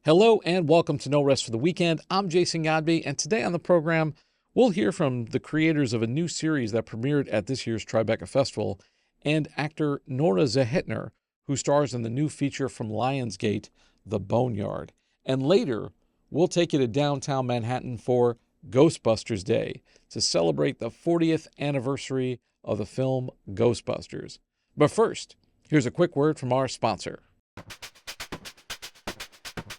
Hello and welcome to No Rest for the Weekend. I'm Jason Godbey, and today on the program, we'll hear from the creators of a new series that premiered at this year's Tribeca Festival and actor Nora Zehetner, who stars in the new feature from Lionsgate, The Boneyard. And later, we'll take you to downtown Manhattan for Ghostbusters Day to celebrate the 40th anniversary of the film Ghostbusters. But first, here's a quick word from our sponsor.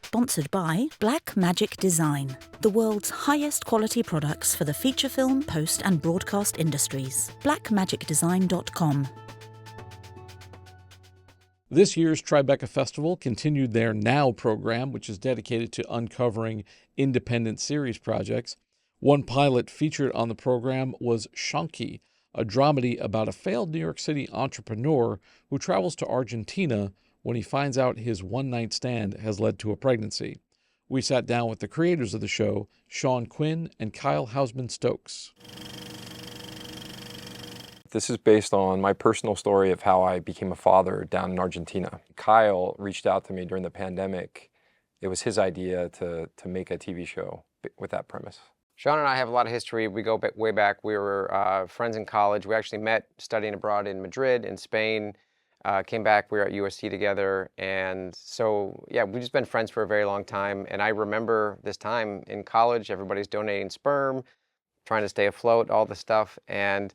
Sponsored by Black Magic Design, the world's highest quality products for the feature film, post and broadcast industries. blackmagicdesign.com. This year's Tribeca Festival continued their Now program, which is dedicated to uncovering independent series projects. One pilot featured on the program was Yanqui, a dramedy about a failed New York City entrepreneur who travels to Argentina when he finds out his one-night stand has led to a pregnancy. We sat down with the creators of the show, Quinn and Kyle Hausmann-Stokes. This is based on my personal story of how I became a father down in Argentina. Kyle reached out to me during the pandemic. It was his idea to make a TV show with that premise. Sean and I have a lot of history. We go way back. We were friends in college. We actually met studying abroad in Madrid, in Spain. Came back, we were at USC together, and so, yeah, we've just been friends for a very long time, and I remember this time in college, everybody's donating sperm, trying to stay afloat, all the stuff, and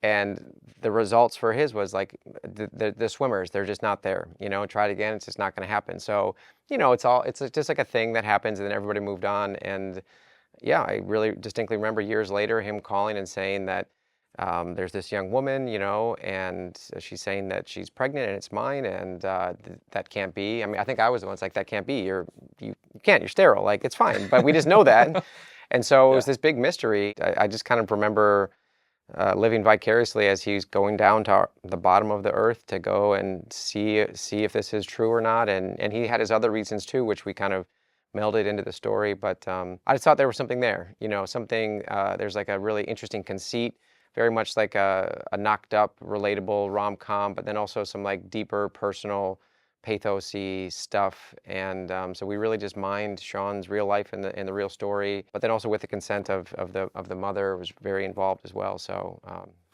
the results for his was like, the swimmers, they're just not there, you know, try it again, it's just not gonna happen. So, you know, it's just like a thing that happens, and then everybody moved on, and yeah, I really distinctly remember years later him calling and saying that there's this young woman, you know, and she's saying that she's pregnant and it's mine, and that can't be. I mean, I think I was the one that's like, that can't be. You can't. You're sterile. Like, it's fine. But we just know that. And so it was this big mystery. I just kind of remember living vicariously as he's going down to the bottom of the earth to go and see if this is true or not. And he had his other reasons too, which we kind of melded into the story. But I just thought there was something there, you know, something, there's like a really interesting conceit. Very much like a knocked up, relatable rom-com, but then also some like deeper personal pathos-y stuff. And so we really just mined Sean's real life and the real story, but then also with the consent of the mother, was very involved as well. So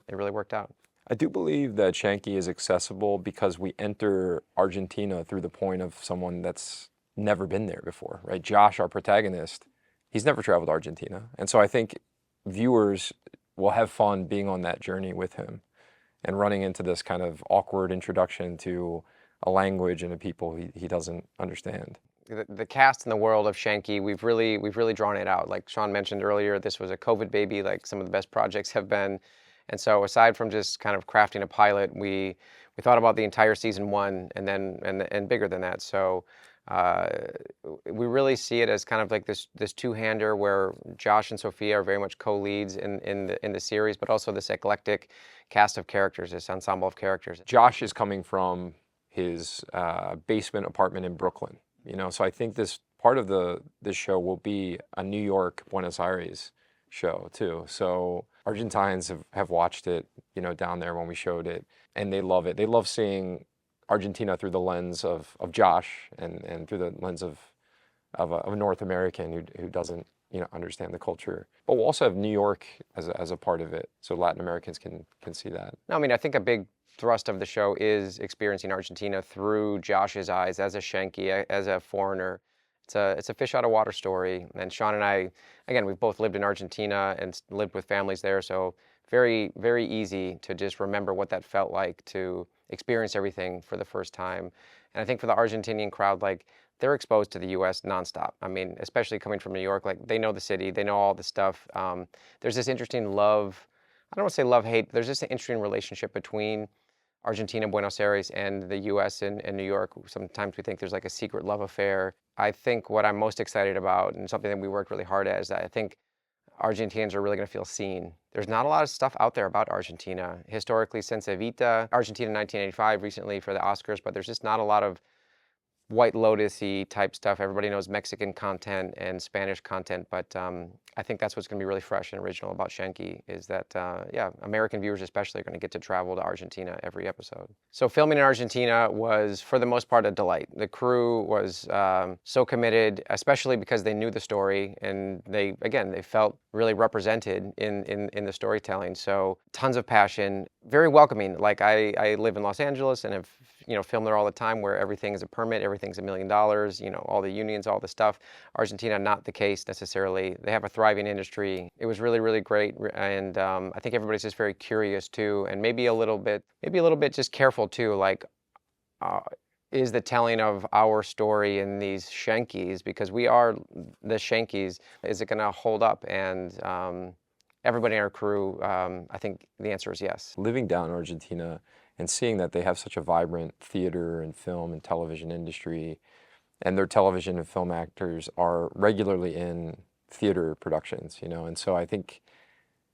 it really worked out. I do believe that Yanqui is accessible because we enter Argentina through the point of someone that's never been there before, right? Josh, our protagonist, he's never traveled to Argentina. And so I think viewers will have fun being on that journey with him and running into this kind of awkward introduction to a language and a people he doesn't understand. The cast in the world of Yanqui, we've really drawn it out. Like Sean mentioned earlier, this was a COVID baby, like some of the best projects have been. And so aside from just kind of crafting a pilot, we thought about the entire season one and bigger than that. So we really see it as kind of like this two-hander where Josh and Sophia are very much co-leads in the series, but also this eclectic cast of characters, this ensemble of characters. Josh is coming from his basement apartment in Brooklyn, you know, so I think this part of this show will be a New York, Buenos Aires show too. So Argentines have watched it, you know, down there when we showed it, and they love it. They love seeing Argentina through the lens of Josh and through the lens of a North American who doesn't, you know, understand the culture. But we'll also have New York as a part of it, so Latin Americans can see that. No, I mean, I think a big thrust of the show is experiencing Argentina through Josh's eyes as a Yanqui, as a foreigner. It's a fish out of water story. And Sean and I, again, we've both lived in Argentina and lived with families there, so very, very easy to just remember what that felt like to experience everything for the first time. And I think for the Argentinian crowd, like, they're exposed to the U.S. nonstop. I mean, especially coming from New York, like, they know the city, they know all the stuff. There's this interesting love, I don't want to say love-hate, there's just an interesting relationship between Argentina, Buenos Aires, and the U.S. and New York. Sometimes we think there's like a secret love affair. I think what I'm most excited about, and something that we worked really hard at, is that I think Argentinians are really going to feel seen. There's not a lot of stuff out there about Argentina. Historically, since Evita, Argentina in 1985, recently for the Oscars, but there's just not a lot of White Lotus-y type stuff. Everybody knows Mexican content and Spanish content, but I think that's what's going to be really fresh and original about Yanqui is that, yeah, American viewers especially are going to get to travel to Argentina every episode. So filming in Argentina was, for the most part, a delight. The crew was so committed, especially because they knew the story and they felt really represented in the storytelling. So tons of passion, very welcoming. Like I live in Los Angeles and have filmed there all the time, where everything is a permit, everything's $1 million, all the unions, all the stuff. Argentina, not the case necessarily. They have a thriving industry. It was really, really great, and I think everybody's just very curious too, and maybe a little bit just careful too. Like, is the telling of our story in these Yanquis, because we are the Yanquis, is it going to hold up? And everybody in our crew, I think the answer is yes. Living down in Argentina and seeing that they have such a vibrant theater and film and television industry, and their television and film actors are regularly in theater productions, and so I think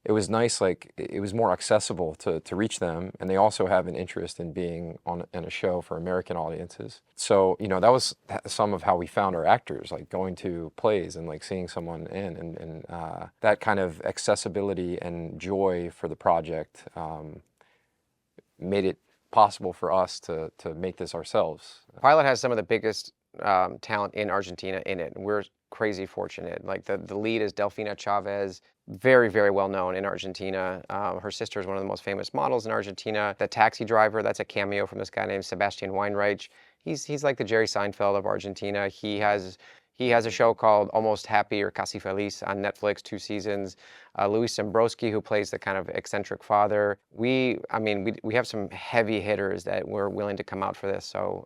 it was nice, like it was more accessible to reach them, and they also have an interest in being in a show for American audiences. So, that was some of how we found our actors, like going to plays and like seeing someone in, and that kind of accessibility and joy for the project made it possible for us to make this ourselves. Pilot has some of the biggest talent in Argentina in it. We're crazy fortunate. Like the lead is Delfina Chavez, very, very well known in Argentina. Her sister is one of the most famous models in Argentina. The taxi driver, that's a cameo from this guy named Sebastian Weinreich. He's like the Jerry Seinfeld of Argentina. He has a show called Almost Happy or Casi Feliz on Netflix, 2 seasons. Luis Zimbrowski, who plays the kind of eccentric father. We have some heavy hitters that were willing to come out for this. So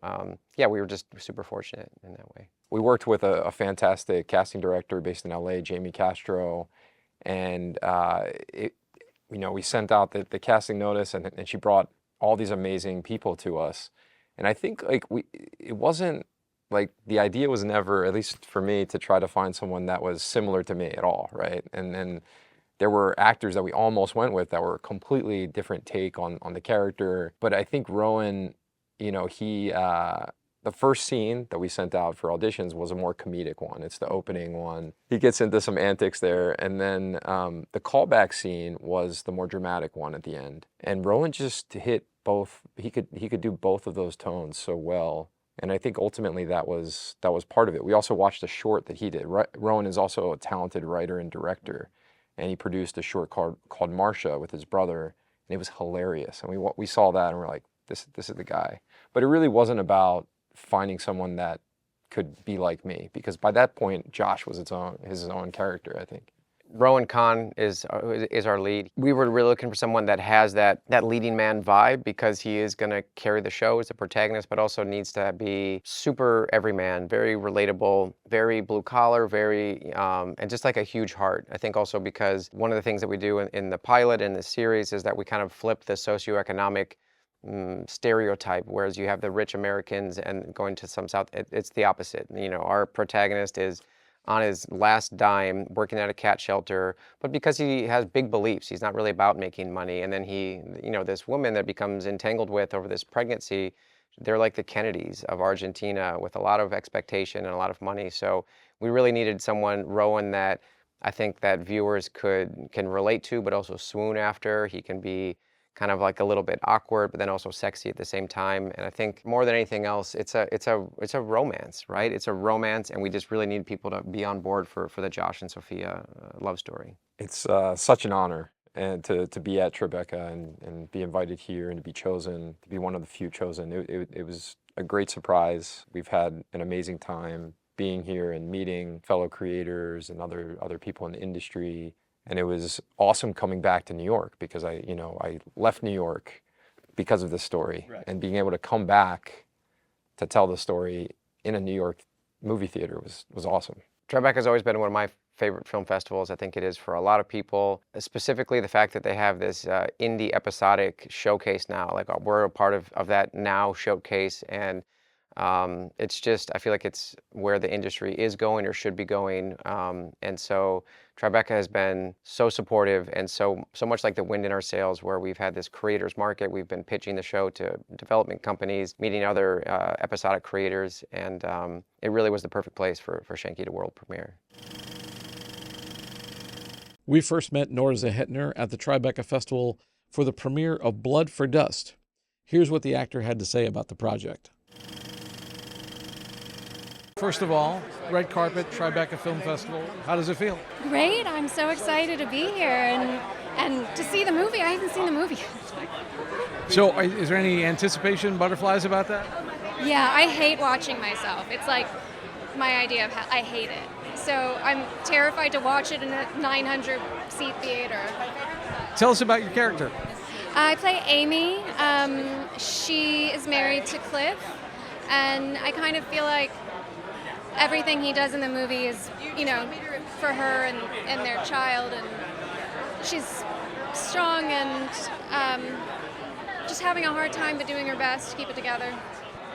yeah, we were just super fortunate in that way. We worked with a fantastic casting director based in LA, Jamie Castro, and we sent out the casting notice, and she brought all these amazing people to us. And I think it wasn't like the idea was never, at least for me, to try to find someone that was similar to me at all, right? And then there were actors that we almost went with that were a completely different take on the character. But I think Rowan, the first scene that we sent out for auditions was a more comedic one. It's the opening one. He gets into some antics there. And then the callback scene was the more dramatic one at the end. And Rowan just hit both. He could do both of those tones so well. And I think ultimately that was part of it. We also watched a short that he did. Rowan is also a talented writer and director. And he produced a short called Marcia with his brother. And it was hilarious. And we saw that and we're like, this is the guy. But it really wasn't about finding someone that could be like me, because by that point Josh was his own character, I think. Rowan Kahn is our lead. We were really looking for someone that has that leading man vibe, because he is going to carry the show as the protagonist, but also needs to be super everyman, very relatable, very blue collar, very and just like a huge heart. I think also because one of the things that we do in the pilot and the series is that we kind of flip the socioeconomic stereotype, whereas you have the rich Americans and going to some South, it's the opposite. Our protagonist is on his last dime working at a cat shelter, but because he has big beliefs, he's not really about making money. And then this woman that becomes entangled with over this pregnancy, they're like the Kennedys of Argentina with a lot of expectation and a lot of money. So we really needed someone, Rowan, that I think that viewers can relate to, but also swoon after. He can be kind of like a little bit awkward, but then also sexy at the same time. And I think more than anything else, it's a romance, right? It's a romance, and we just really need people to be on board for the Josh and Sophia love story. It's such an honor, and to be at Tribeca and be invited here and to be chosen, to be one of the few chosen. It was a great surprise. We've had an amazing time being here and meeting fellow creators and other people in the industry. And it was awesome coming back to New York, because I left New York because of this story, right. And being able to come back to tell the story in a New York movie theater was awesome. Tribeca has always been one of my favorite film festivals. I think it is for a lot of people, specifically the fact that they have this indie episodic showcase now. Like we're a part of that now showcase, and it's just, I feel like it's where the industry is going or should be going. And so Tribeca has been so supportive, and so much like the wind in our sails, where we've had this creators market. We've been pitching the show to development companies, meeting other episodic creators, and it really was the perfect place for Yanqui to world premiere. We first met Nora Zehetner at the Tribeca Festival for the premiere of Blood for Dust. Here's what the actor had to say about the project. First of all, red carpet, Tribeca Film Festival. How does it feel? Great. I'm so excited to be here and to see the movie. I haven't seen the movie yet. So is there any anticipation, butterflies about that? Yeah, I hate watching myself. It's like my idea of I hate it. So I'm terrified to watch it in a 900-seat theater. Tell us about your character. I play Amy. She is married to Cliff, and I kind of feel like everything he does in the movie is, for her and their child, and she's strong and just having a hard time but doing her best to keep it together.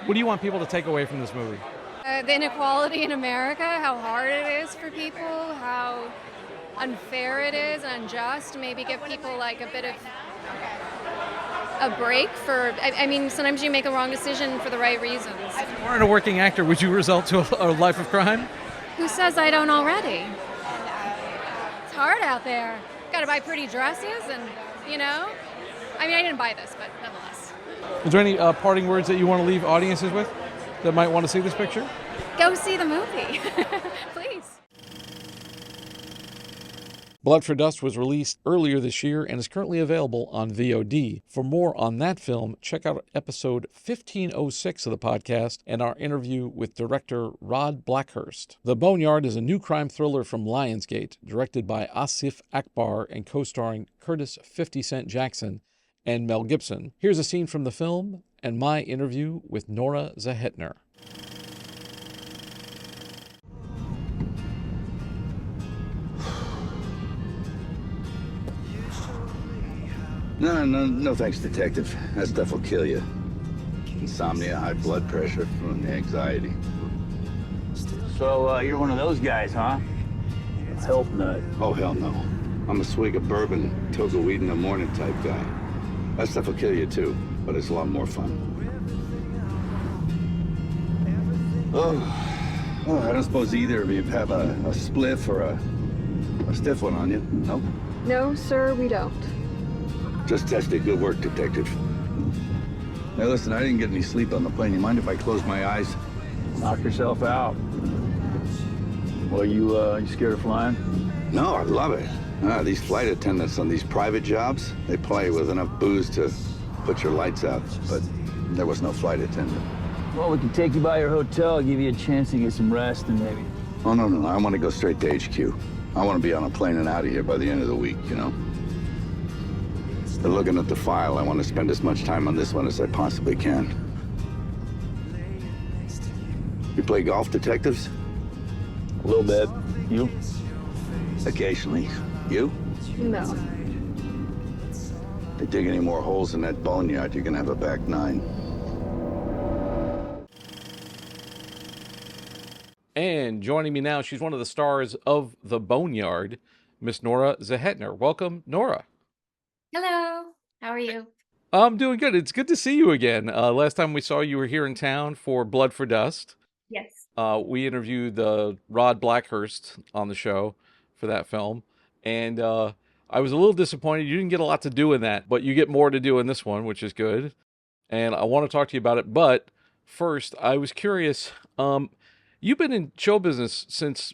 What do you want people to take away from this movie? The inequality in America, how hard it is for people, how unfair it is and unjust. Maybe give people like a bit of a break sometimes you make a wrong decision for the right reasons. If you weren't a working actor, would you resort to a life of crime? Who says I don't already? It's hard out there. Got to buy pretty dresses and, I didn't buy this, but nonetheless. Is there any parting words that you want to leave audiences with that might want to see this picture? Go see the movie, please. Blood for Dust was released earlier this year and is currently available on VOD. For more on that film, check out episode 1506 of the podcast and our interview with director Rod Blackhurst. The Boneyard is a new crime thriller from Lionsgate, directed by Asif Akbar and co-starring Curtis 50 Cent Jackson and Mel Gibson. Here's a scene from the film and my interview with Nora Zehetner. No thanks, detective. That stuff will kill you. Insomnia, high blood pressure from the anxiety. So, you're one of those guys, huh? Health nut. Oh, hell no. I'm a swig of bourbon, toga weed in the morning type guy. That stuff will kill you too, but it's a lot more fun. Oh, I don't suppose either of you have a spliff or a stiff one on you, no? No, sir, we don't. Just tested. Good work, detective. Now listen, I didn't get any sleep on the plane. You mind if I close my eyes? Knock yourself out. Well, you scared of flying? No, I love it. These flight attendants on these private jobs, they play with enough booze to put your lights out, but there was no flight attendant. Well, we can take you by your hotel, give you a chance to get some rest, and maybe... Oh, no. I want to go straight to HQ. I want to be on a plane and out of here by the end of the week, But looking at the file, I want to spend as much time on this one as I possibly can. You play golf, detectives? A little bit. You? Occasionally. You? No. If they dig any more holes in that boneyard, you're gonna have a back nine. And joining me now, she's one of the stars of The Boneyard, Miss Nora Zehetner. Welcome, Nora. Hello. How are you? I'm doing good. It's good to see you again. Last time we saw you were here in town for Blood for Dust. Yes. We interviewed Rod Blackhurst on the show for that film. And I was a little disappointed. You didn't get a lot to do in that, but you get more to do in this one, which is good. And I want to talk to you about it. But first, I was curious. You've been in show business since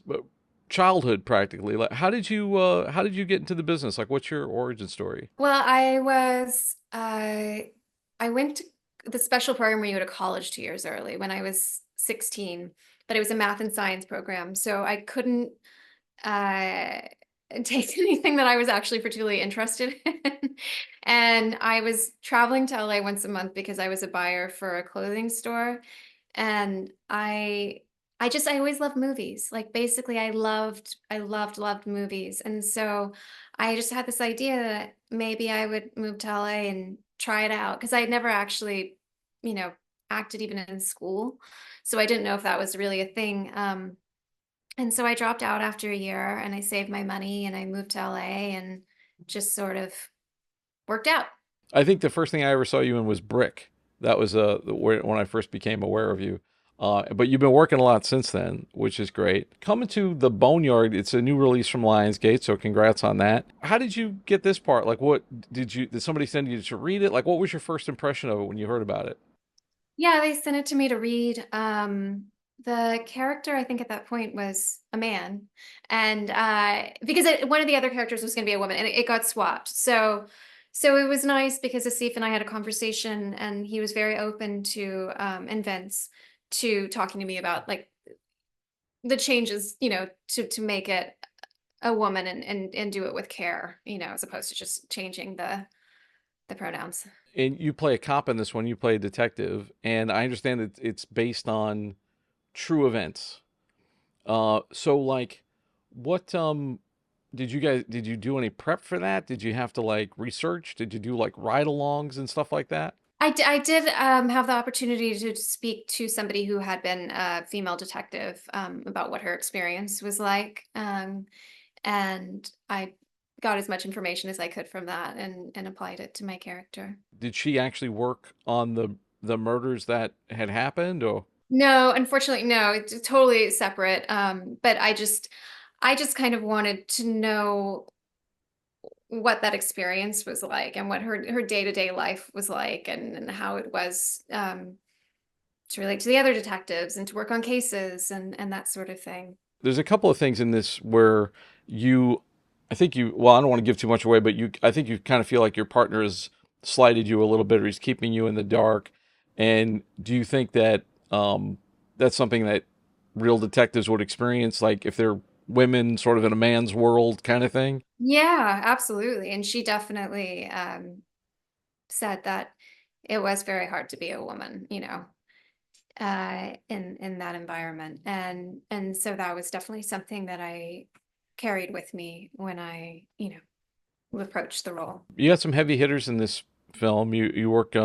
childhood, practically. Like, how did you get into the business? Like, what's your origin story? Well, I went to the special program where you go to college 2 years early when I was 16, but it was a math and science program. So I couldn't take anything that I was actually particularly interested in. And I was traveling to LA once a month because I was a buyer for a clothing store. And I always loved movies. Like basically I loved movies. And so I just had this idea that maybe I would move to LA and try it out because I had never actually, acted even in school. So I didn't know if that was really a thing. And so I dropped out after a year and I saved my money and I moved to LA and just sort of worked out. I think the first thing I ever saw you in was Brick. That was when I first became aware of you. But you've been working a lot since then, which is great. Coming to the Boneyard, it's a new release from Lionsgate, so congrats on that. How did you get this part? Like, what did somebody send you to read it? Like, what was your first impression of it when you heard about it? Yeah, they sent it to me to read. The character, I think at that point, was a man, and because one of the other characters was going to be a woman, and it got swapped. So it was nice because Asif and I had a conversation, and he was very open to, and Vince, to talking to me about like the changes, to make it a woman and do it with care, as opposed to just changing the pronouns. And you play a cop in this one. You play a detective, and I understand that it's based on true events. So like, what did you do any prep for that? Did you have to like research? Did you do like ride-alongs and stuff like that? I did have the opportunity to speak to somebody who had been a female detective, about what her experience was like. And I got as much information as I could from that and applied it to my character. Did she actually work on the murders that had happened, or? No, unfortunately, no, it's totally separate. But I just kind of wanted to know what that experience was like and what her day-to-day life was like, and how it was, to relate to the other detectives and to work on cases and that sort of thing. There's a couple of things in this where I think well, I don't want to give too much away, but I think you kind of feel like your partner has slighted you a little bit, or he's keeping you in the dark. And do you think that that's something that real detectives would experience, like if they're women sort of in a man's world kind of thing? Yeah, absolutely. And she definitely, said that it was very hard to be a woman, in that environment. And so that was definitely something that I carried with me when I, approached the role. You got some heavy hitters in this film. You work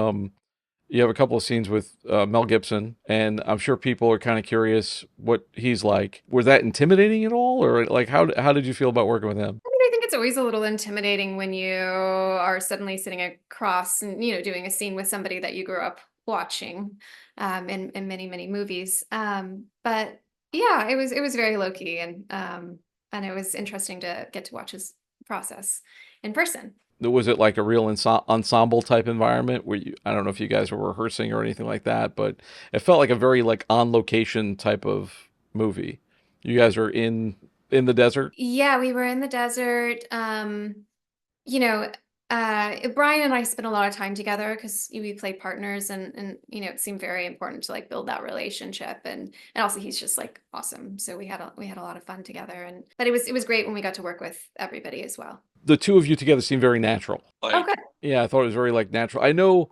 you have a couple of scenes with Mel Gibson, and I'm sure people are kind of curious what he's like. Was that intimidating at all, or like how did you feel about working with him? I mean, I think it's always a little intimidating when you are suddenly sitting across and, doing a scene with somebody that you grew up watching, in many, many movies. But yeah, it was very low key, and it was interesting to get to watch his process in person. Was it like a real ensemble type environment where I don't know if you guys were rehearsing or anything like that, but it felt like a very like on location type of movie. You guys are in the desert. Yeah, we were in the desert. You know, Brian and I spent a lot of time together because we played partners, and it seemed very important to like build that relationship, and also he's just like awesome. So we had a lot of fun together, but it was great when we got to work with everybody as well. The two of you together seem very natural. Oh, good. Yeah, I thought it was very like natural. I know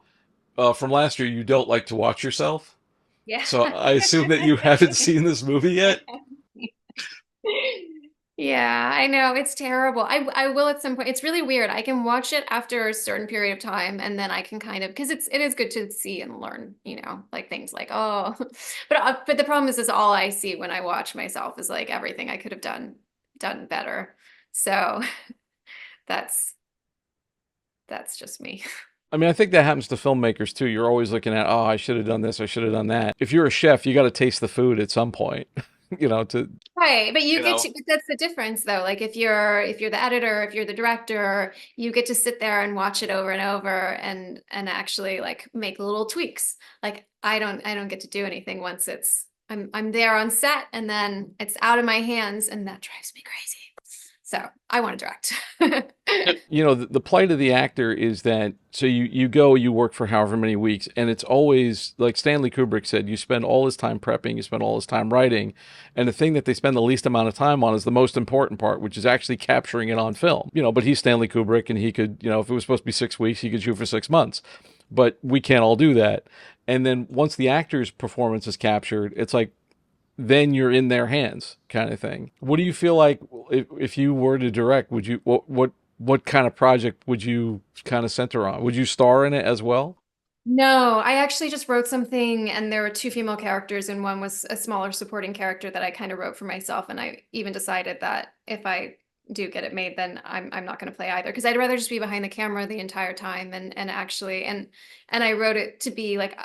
from last year you don't like to watch yourself, Yeah. so I assume that you haven't seen this movie yet. Yeah, I know. It's terrible. I will at some point. It's really weird. I can watch it after a certain period of time, and then I can kind of, because it is good to see and learn, like things like, oh, but the problem is all I see when I watch myself is like everything I could have done better. So that's just me. I mean, I think that happens to filmmakers too. You're always looking at, oh, I should have done this, I should have done that. If you're a chef, you got to taste the food at some point, to Right, but but that's the difference though. Like if you're the editor, if you're the director, you get to sit there and watch it over and over and actually like make little tweaks. Like I don't get to do anything once I'm there on set, and then it's out of my hands, and that drives me crazy. So I want to direct. The plight of the actor is that, so you work for however many weeks, and it's always like Stanley Kubrick said, you spend all his time prepping, you spend all his time writing, and the thing that they spend the least amount of time on is the most important part, which is actually capturing it on film. But he's Stanley Kubrick, and he could, if it was supposed to be 6 weeks, he could shoot for 6 months. But we can't all do that. And then once the actor's performance is captured, it's like, then you're in their hands kind of thing. What do you feel like if you were to direct, would you, what kind of project would you kind of center on? Would you star in it as well? No, I actually just wrote something, and there were 2 female characters, and one was a smaller supporting character that I kind of wrote for myself. And I even decided that if I do get it made, then I'm not going to play either, because I'd rather just be behind the camera the entire time and actually, and I wrote it to be like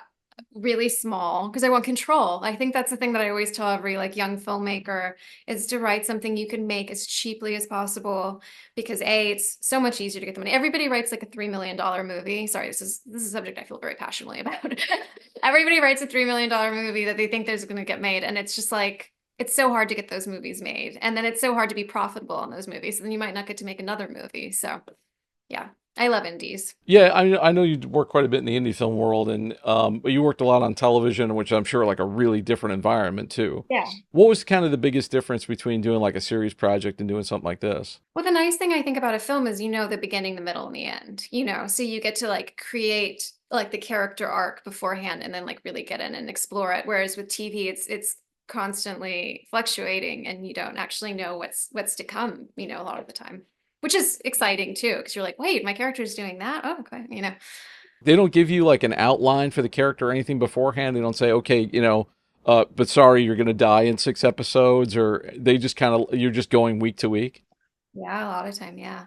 really small because I want control. I think that's the thing that I always tell every like young filmmaker is to write something you can make as cheaply as possible because it's so much easier to get the money. Everybody writes like a $3 million movie. Sorry, this is a subject I feel very passionately about. Everybody writes a $3 million movie that they think there's going to get made, and it's just like it's so hard to get those movies made, and then it's so hard to be profitable on those movies. So then you might not get to make another movie. So yeah. I love indies. Yeah, I know you work quite a bit in the indie film world, and but you worked a lot on television, which I'm sure like a really different environment too. Yeah. What was kind of the biggest difference between doing like a series project and doing something like this? Well, the nice thing I think about a film is the beginning, the middle, and the end. So you get to like create like the character arc beforehand and then like really get in and explore it. Whereas with TV, it's constantly fluctuating and you don't actually know what's to come, a lot of the time. Which is exciting too, because you're like, wait, my character is doing that? Oh, okay, They don't give you like an outline for the character or anything beforehand. They don't say, okay, but sorry, you're going to die in 6 episodes, or they just you're just going week to week. Yeah, a lot of time, yeah.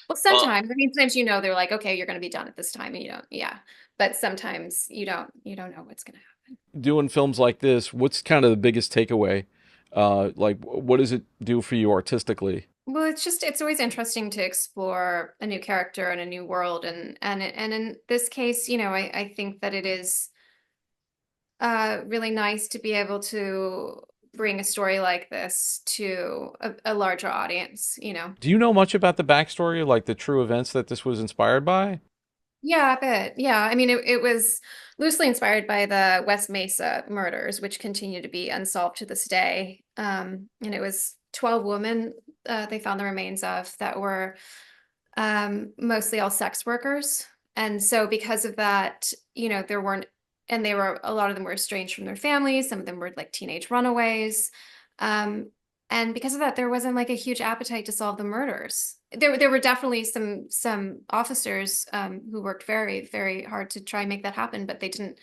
Well, sometimes, sometimes they're like, okay, you're going to be done at this time, and you don't, yeah. But sometimes you don't know what's going to happen. Doing films like this, what's kind of the biggest takeaway? Like, what does it do for you artistically? Well, it's always interesting to explore a new character and a new world, and in this case, I think that it is really nice to be able to bring a story like this to a larger audience. Do you know much about the backstory, like the true events that this was inspired by? Yeah, a bit. Yeah, it was loosely inspired by the West Mesa murders, which continue to be unsolved to this day. And it was 12 women they found the remains of that were mostly all sex workers. And so because of that, there weren't, and a lot of them were estranged from their families. Some of them were like teenage runaways. And because of that, there wasn't like a huge appetite to solve the murders. There were definitely some officers who worked very, very hard to try and make that happen, but they didn't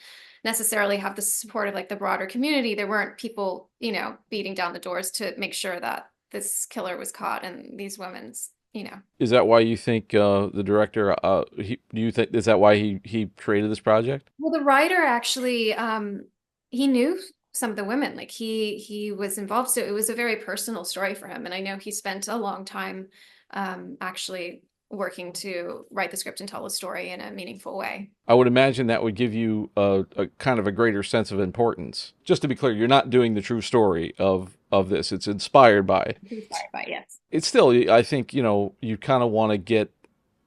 necessarily have the support of like the broader community. There weren't people, beating down the doors to make sure that this killer was caught and these women's, Is that why you think the director, is that why he created this project? Well, the writer actually, he knew some of the women, like he was involved. So it was a very personal story for him. And I know he spent a long time actually working to write the script and tell the story in a meaningful way. I would imagine that would give you a kind of a greater sense of importance. Just to be clear, you're not doing the true story of this. It's inspired by. Inspired by, yes. It's still, I think, you kind of want to get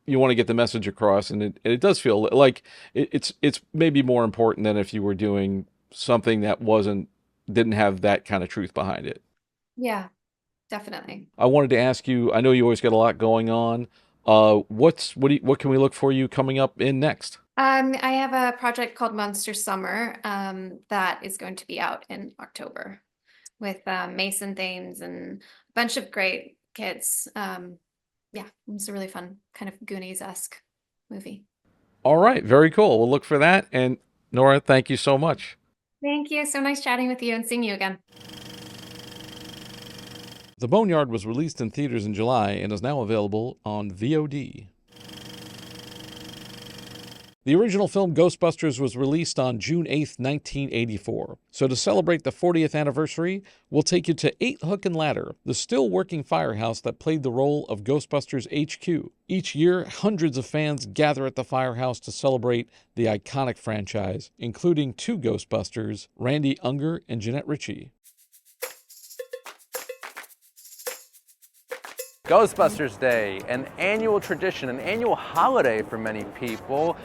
the message across, and it does feel like it's maybe more important than if you were doing something that didn't have that kind of truth behind it. Yeah, definitely. I wanted to ask you, I know you always got a lot going on. What can we look for you coming up in next? I have a project called Monster Summer that is going to be out in October with Mason Thames and a bunch of great kids. Yeah, it's a really fun kind of Goonies-esque movie. All right, very cool. We'll look for that. And Nora, thank you so much. Thank you. So nice chatting with you and seeing you again. The Boneyard was released in theaters in July and is now available on VOD. The original film Ghostbusters was released on June 8th, 1984. So to celebrate the 40th anniversary, we'll take you to 8 Hook and Ladder, the still working firehouse that played the role of Ghostbusters HQ. Each year, hundreds of fans gather at the firehouse to celebrate the iconic franchise, including 2 Ghostbusters, Randy Unger and Jennette Richie. Ghostbusters Day, an annual tradition, an annual holiday for many people.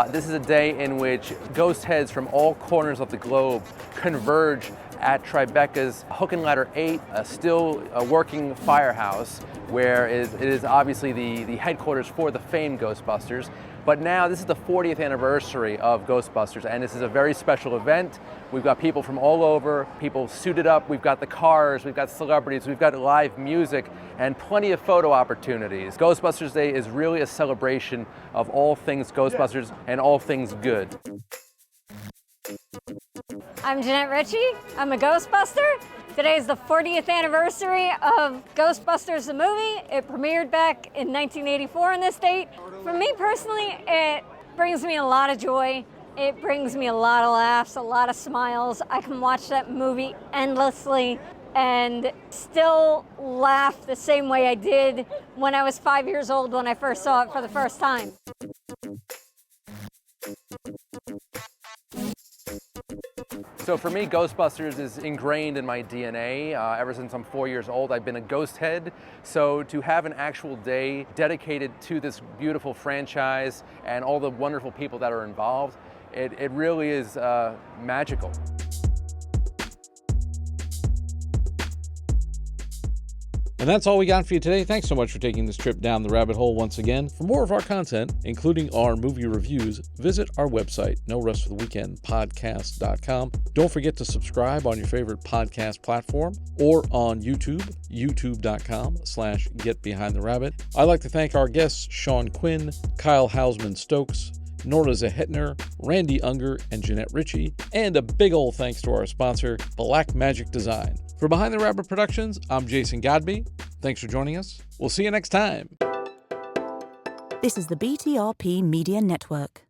This is a day in which ghost heads from all corners of the globe converge at Tribeca's Hook and Ladder 8, a still working firehouse, where it is obviously the headquarters for the famed Ghostbusters. But now this is the 40th anniversary of Ghostbusters, and this is a very special event. We've got people from all over, people suited up, we've got the cars, we've got celebrities, we've got live music, and plenty of photo opportunities. Ghostbusters Day is really a celebration of all things Ghostbusters and all things good. I'm Jennette Richie, I'm a Ghostbuster. Today is the 40th anniversary of Ghostbusters the movie. It premiered back in 1984 in this state. For me personally, it brings me a lot of joy It brings me a lot of laughs, a lot of smiles. I can watch that movie endlessly and still laugh the same way I did when I was 5 years old when I first saw it for the first time. So for me, Ghostbusters is ingrained in my DNA. Ever since I'm 4 years old, I've been a ghost head. So to have an actual day dedicated to this beautiful franchise and all the wonderful people that are involved, it really is magical. And that's all we got for you today. Thanks so much for taking this trip down the rabbit hole once again. For more of our content, including our movie reviews, visit our website, norestfortheweekendpodcast.com. Don't forget to subscribe on your favorite podcast platform or on YouTube, youtube.com/getbehindtherabbit. I'd like to thank our guests, Sean Quinn, Kyle Hausmann-Stokes, Nora Zehetner, Randy Unger, and Jennette Richie, and a big ol' thanks to our sponsor, Black Magic Design. For Behind the Rabbit Productions, I'm Jason Godbey. Thanks for joining us. We'll see you next time. This is the BTRP Media Network.